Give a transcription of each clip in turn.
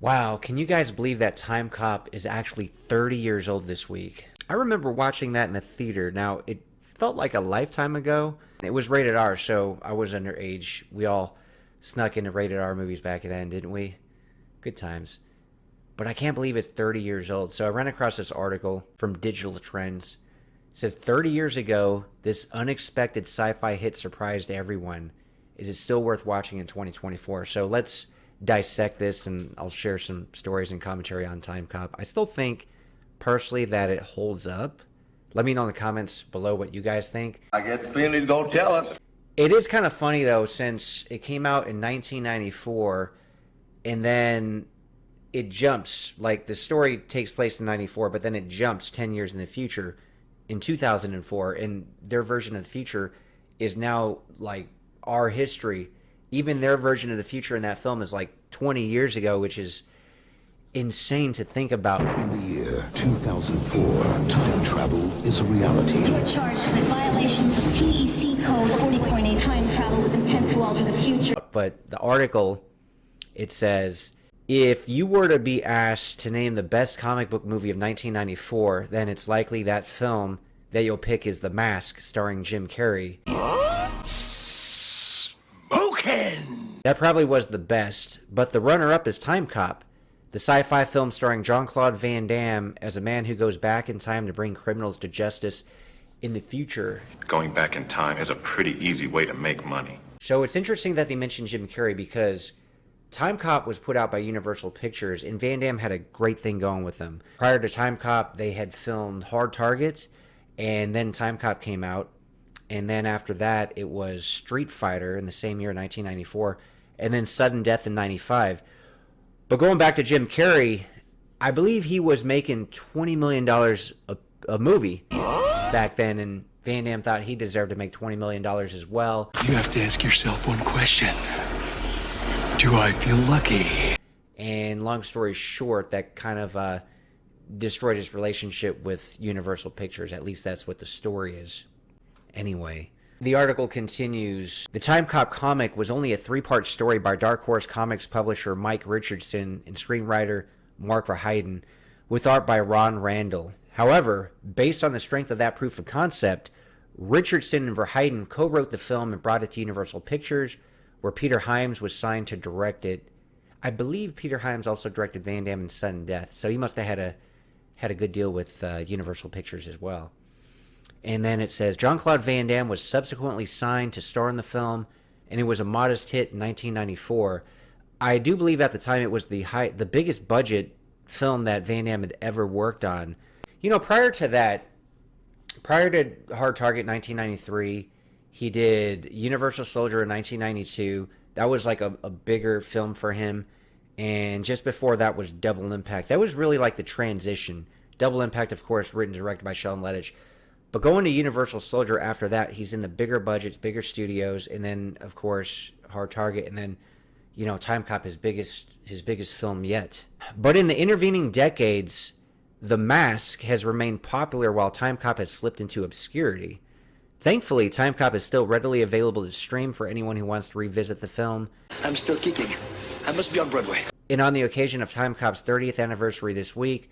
Wow, can you guys believe that Timecop is actually 30 years old this week? I remember watching that in the theater. Now, it felt like a lifetime ago. It was rated R, so I was underage. We all snuck into rated R movies back then, didn't we? Good times. But I can't believe it's 30 years old. So I ran across this article from Digital Trends. It says 30 years ago, this unexpected sci-fi hit surprised everyone. Is it still worth watching in 2024? So let's dissect this, and I'll share some stories and commentary on Timecop. I still think, personally, that it holds up. Let me know in the comments below what you guys think. I get the feeling he's gonna tell us. It is kind of funny, though, since it came out in 1994, and then it jumps. Like, the story takes place in 94, but then it jumps 10 years in the future in 2004, and their version of the future is now, like, our history. Even their version of the future in that film is like 20 years ago, which is insane to think about. In the year 2004, time travel is a reality. You are charged with violations of TEC Code 40.8, time travel with intent to alter the future. But the article, it says, if you were to be asked to name the best comic book movie of 1994, then it's likely that film that you'll pick is The Mask, starring Jim Carrey. That probably was the best, but the runner-up is Timecop, the sci-fi film starring Jean-Claude Van Damme as a man who goes back in time to bring criminals to justice in the future. Going back in time is a pretty easy way to make money. So it's interesting that they mentioned Jim Carrey because Timecop was put out by Universal Pictures, and Van Damme had a great thing going with them. Prior to Timecop, they had filmed Hard Target, and then Timecop came out. And then after that, it was Street Fighter in the same year, 1994, and then Sudden Death in 95. But going back to Jim Carrey, I believe he was making $20 million a movie back then, and Van Damme thought he deserved to make $20 million as well. You have to ask yourself one question. Do I feel lucky? And long story short, that kind of destroyed his relationship with Universal Pictures. At least that's what the story is. Anyway, the article continues. The Timecop comic was only a 3-part story by Dark Horse Comics publisher Mike Richardson and screenwriter Mark Verheiden, with art by Ron Randall. However, based on the strength of that proof of concept, Richardson and Verheiden co-wrote the film and brought it to Universal Pictures, where Peter Hyams was signed to direct it. I believe Peter Hyams also directed Van Damme and Sudden Death, so he must have had a good deal with Universal Pictures as well. And then it says, Jean-Claude Van Damme was subsequently signed to star in the film, and it was a modest hit in 1994. I do believe at the time it was the biggest budget film that Van Damme had ever worked on. You know, prior to Hard Target 1993, he did Universal Soldier in 1992. That was like a bigger film for him. And just before that was Double Impact. That was really like the transition. Double Impact, of course, written and directed by Sheldon Lettich. But going to Universal Soldier after that, he's in the bigger budgets, bigger studios, and then, of course, Hard Target, and then, you know, Timecop, his biggest film yet. But in the intervening decades, The Mask has remained popular while Timecop has slipped into obscurity. Thankfully, Timecop is still readily available to stream for anyone who wants to revisit the film. I'm still kicking. I must be on Broadway. And on the occasion of Timecop's 30th anniversary this week,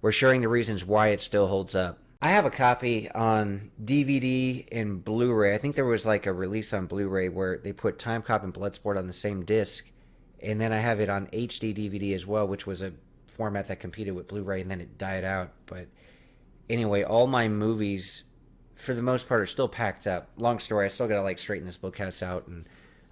we're sharing the reasons why it still holds up. I have a copy on DVD and Blu-ray. I think there was like a release on Blu-ray where they put Timecop and Bloodsport on the same disc. And then I have it on HD DVD as well, which was a format that competed with Blu-ray, and then it died out. But anyway, all my movies, for the most part, are still packed up. Long story, I still got to like straighten this bookhouse out. And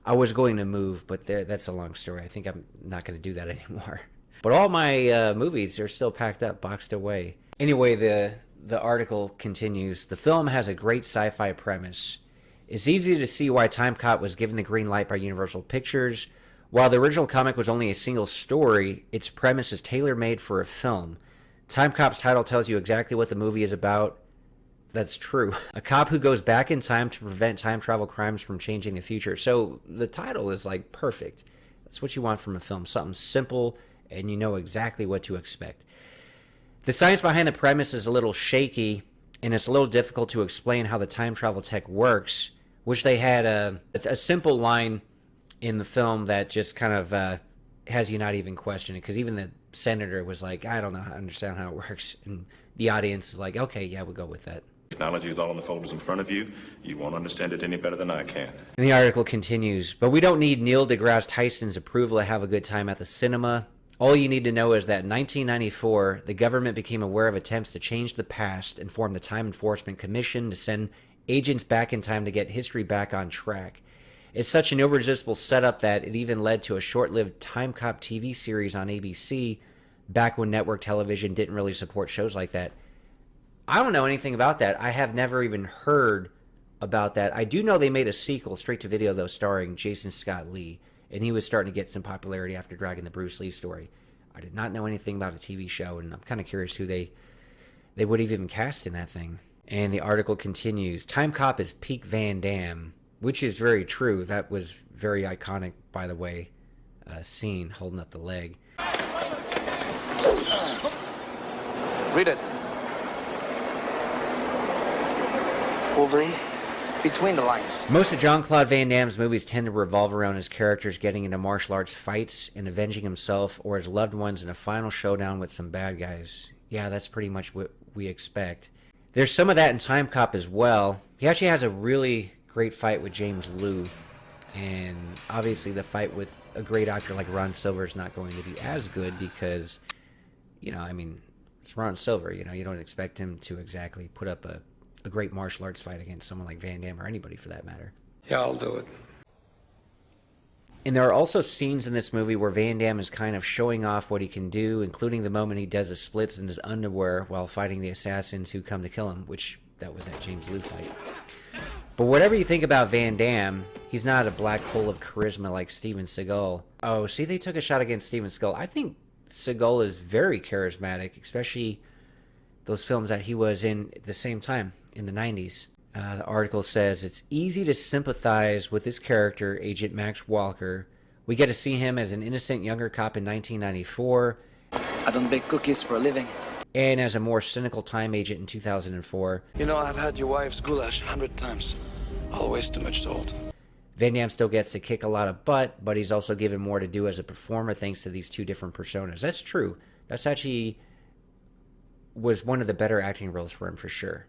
I was going to move, but that's a long story. I think I'm not going to do that anymore. But all my movies are still packed up, boxed away. Anyway, the article continues. The film has a great sci-fi premise. It's easy to see why Timecop was given the green light by Universal Pictures. While the original comic was only a single story, its premise is tailor-made for a film. Timecop's title tells you exactly what the movie is about. That's true. A cop who goes back in time to prevent time travel crimes from changing the future. So the title is like perfect. That's what you want from a film. Something simple and you know exactly what to expect. The science behind the premise is a little shaky, and it's a little difficult to explain how the time travel tech works, which they had a simple line in the film that just kind of has you not even question it, because even the senator was like, I don't know, I understand how it works. And the audience is like, okay, yeah, we'll go with that. Technology is all in the folders in front of you. You won't understand it any better than I can. And the article continues, but we don't need Neil deGrasse Tyson's approval to have a good time at the cinema. All you need to know is that in 1994, the government became aware of attempts to change the past and formed the Time Enforcement Commission to send agents back in time to get history back on track. It's such an irresistible setup that it even led to a short-lived Timecop TV series on ABC back when network television didn't really support shows like that. I don't know anything about that. I have never even heard about that. I do know they made a sequel, straight to video, though, starring Jason Scott Lee, and he was starting to get some popularity after dragging the Bruce Lee story. I did not know anything about a TV show, and I'm kind of curious who they would have even cast in that thing. And the article continues, Timecop is peak Van Damme, which is very true. That was very iconic, by the way, scene, holding up the leg. Read it. Wolverine? Between the lines. Most of Jean-Claude Van Damme's movies tend to revolve around his characters getting into martial arts fights and avenging himself or his loved ones in a final showdown with some bad guys. Yeah, that's pretty much what we expect. There's some of that in Timecop as well. He actually has a really great fight with James Liu, and obviously the fight with a great actor like Ron Silver is not going to be as good because, you know, I mean, it's Ron Silver, you know, you don't expect him to exactly put up a great martial arts fight against someone like Van Damme or anybody for that matter. Yeah, I'll do it. And there are also scenes in this movie where Van Damme is kind of showing off what he can do, including the moment he does the splits in his underwear while fighting the assassins who come to kill him, which that was that James Liu fight. But whatever you think about Van Damme, he's not a black hole of charisma like Steven Seagal. Oh, see, they took a shot against Steven Seagal. I think Seagal is very charismatic, especially those films that he was in at the same time, in the 90s. The article says, it's easy to sympathize with his character, Agent Max Walker. We get to see him as an innocent younger cop in 1994. I don't bake cookies for a living. And as a more cynical time agent in 2004. You know, I've had your wife's goulash 100 times. Always too much salt. Van Damme still gets to kick a lot of butt, but he's also given more to do as a performer thanks to these two different personas. That's true. That's actually was one of the better acting roles for him for sure.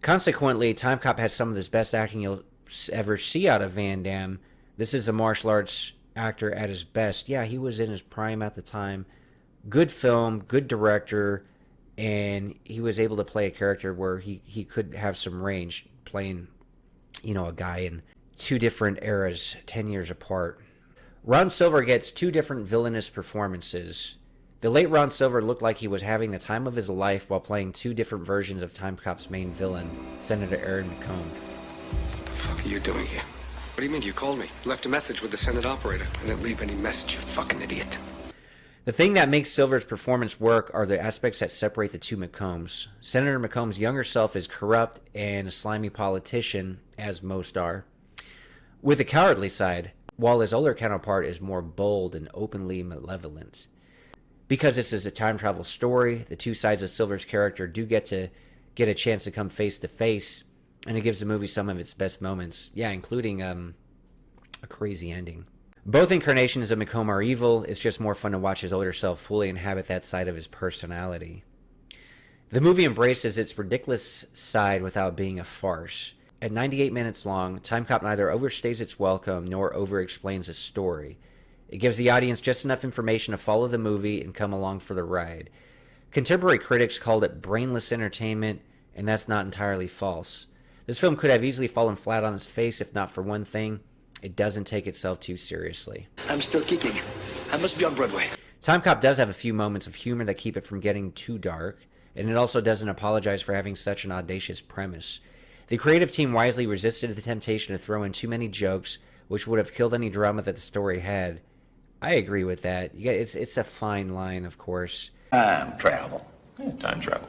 Consequently, Timecop has some of the best acting you'll ever see out of Van Damme. This is a martial arts actor at his best. Yeah, he was in his prime at the time. Good film, good director, and he was able to play a character where he could have some range, playing, you know, a guy in two different eras, 10 years apart. Ron Silver gets two different villainous performances. The late Ron Silver looked like he was having the time of his life while playing two different versions of Timecop's main villain, Senator Aaron McComb. What the fuck are you doing here? What do you mean you called me? Left a message with the Senate operator. I didn't leave any message, you fucking idiot. The thing that makes Silver's performance work are the aspects that separate the two McCombs. Senator McComb's younger self is corrupt and a slimy politician, as most are, with a cowardly side, while his older counterpart is more bold and openly malevolent. Because this is a time travel story, the two sides of Silver's character do get a chance to come face to face, and it gives the movie some of its best moments. Yeah, including a crazy ending. Both incarnations of McComb are evil. It's just more fun to watch his older self fully inhabit that side of his personality. The movie embraces its ridiculous side without being a farce. At 98 minutes long, Timecop neither overstays its welcome nor over-explains a story. It gives the audience just enough information to follow the movie and come along for the ride. Contemporary critics called it brainless entertainment, and that's not entirely false. This film could have easily fallen flat on its face if not for one thing: it doesn't take itself too seriously. I'm still kicking. I must be on Broadway. Timecop does have a few moments of humor that keep it from getting too dark, and it also doesn't apologize for having such an audacious premise. The creative team wisely resisted the temptation to throw in too many jokes, which would have killed any drama that the story had. I agree with that. It's a fine line, of course. Time travel. Yeah, time travel.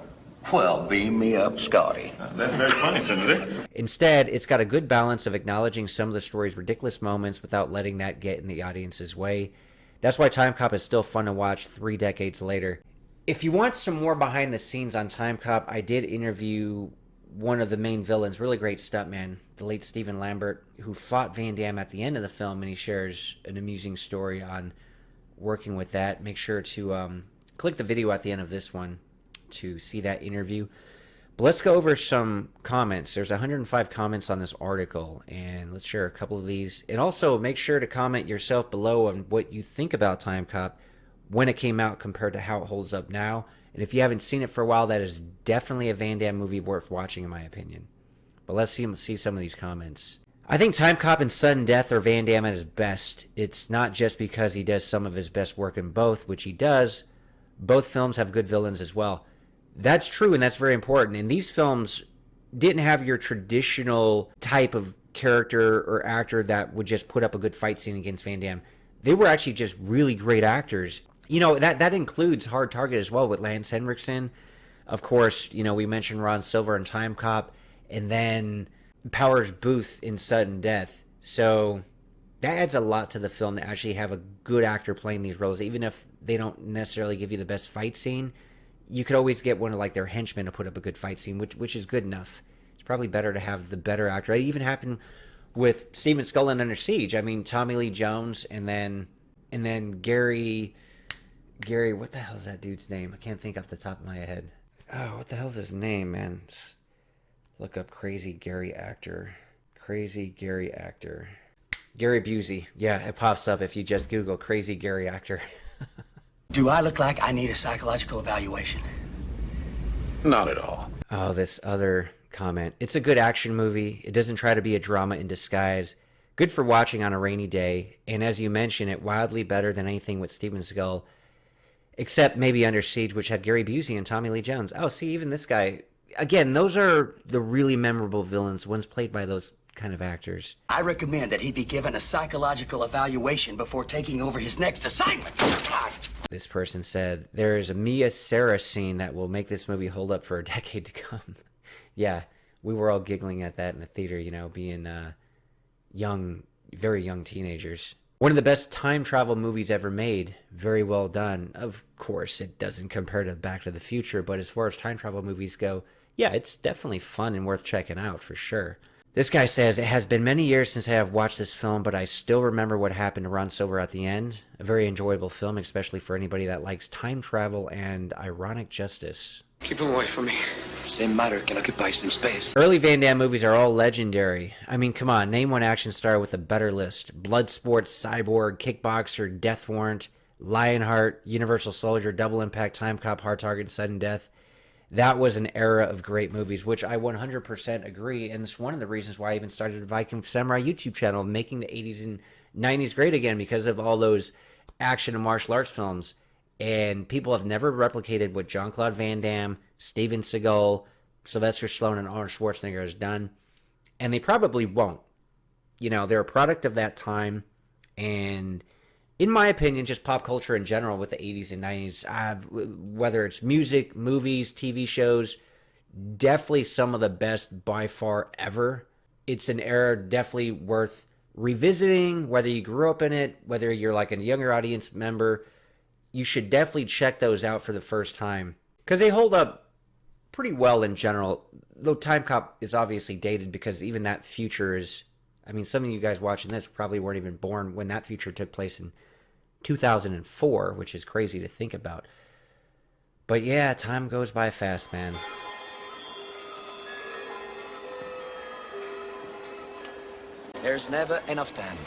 Well, beam me up, Scotty. That's very funny, Senator. Instead, it's got a good balance of acknowledging some of the story's ridiculous moments without letting that get in the audience's way. That's why Timecop is still fun to watch 3 decades later. If you want some more behind the scenes on Timecop, I did interview one of the main villains, really great stuntman, the late Stephen Lambert, who fought Van Damme at the end of the film, and he shares an amusing story on working with that. Make sure to click the video at the end of this one to see that interview. But let's go over some comments. There's 105 comments on this article, and let's share a couple of these. And also make sure to comment yourself below on what you think about Timecop when it came out compared to how it holds up now. And if you haven't seen it for a while, that is definitely a Van Damme movie worth watching, in my opinion. But let's see some of these comments. I think Timecop and Sudden Death are Van Damme at his best. It's not just because he does some of his best work in both, which he does. Both films have good villains as well. That's true, and that's very important. And these films didn't have your traditional type of character or actor that would just put up a good fight scene against Van Damme. They were actually just really great actors. You know, that includes Hard Target as well with Lance Henriksen. Of course, you know, we mentioned Ron Silver in Timecop, and then Powers Booth in Sudden Death. So that adds a lot to the film to actually have a good actor playing these roles. Even if they don't necessarily give you the best fight scene, you could always get one of like their henchmen to put up a good fight scene, which is good enough. It's probably better to have the better actor. It even happened with Steven Skull in Under Siege. I mean, Tommy Lee Jones and then Gary, what the hell is that dude's name? I can't think off the top of my head. Oh, what the hell is his name, man? Look up crazy Gary actor. Crazy Gary actor. Gary Busey. Yeah, it pops up if you just Google crazy Gary actor. Do I look like I need a psychological evaluation? Not at all. Oh, this other comment. It's a good action movie. It doesn't try to be a drama in disguise. Good for watching on a rainy day. And as you mentioned, it wildly better than anything with Steven Seagal. Except maybe Under Siege, which had Gary Busey and Tommy Lee Jones. Oh, see, even this guy. Again, those are the really memorable villains, ones played by those kind of actors. I recommend that he be given a psychological evaluation before taking over his next assignment. God. This person said, there is a Mia Sarah scene that will make this movie hold up for a decade to come. Yeah, we were all giggling at that in the theater, you know, being young, very young teenagers. One of the best time travel movies ever made. Very well done. Of course, it doesn't compare to Back to the Future, but as far as time travel movies go, yeah, it's definitely fun and worth checking out for sure. This guy says, it has been many years since I have watched this film, but I still remember what happened to Ron Silver at the end. A very enjoyable film, especially for anybody that likes time travel and ironic justice. Keep him away from me. Same matter can occupy some space. Early Van Damme movies are all legendary. I mean, come on, name one action star with a better list. Bloodsport, Cyborg, Kickboxer, Death Warrant, Lionheart, Universal Soldier, Double Impact, Timecop, Hard Target, Sudden Death. That was an era of great movies, which I 100% agree. And it's one of the reasons why I even started a Viking Samurai YouTube channel, making the 80s and 90s great again, because of all those action and martial arts films. And people have never replicated what Jean-Claude Van Damme, Steven Seagal, Sylvester Stallone, and Arnold Schwarzenegger has done. And they probably won't. You know, they're a product of that time. And in my opinion, just pop culture in general with the 80s and 90s, whether it's music, movies, TV shows, definitely some of the best by far ever. It's an era definitely worth revisiting, whether you grew up in it, whether you're like a younger audience member. You should definitely check those out for the first time, because they hold up pretty well in general. Though Timecop is obviously dated, because even that future is, I mean, some of you guys watching this probably weren't even born when that future took place in 2004, which is crazy to think about. But yeah, time goes by fast, man. There's never enough time.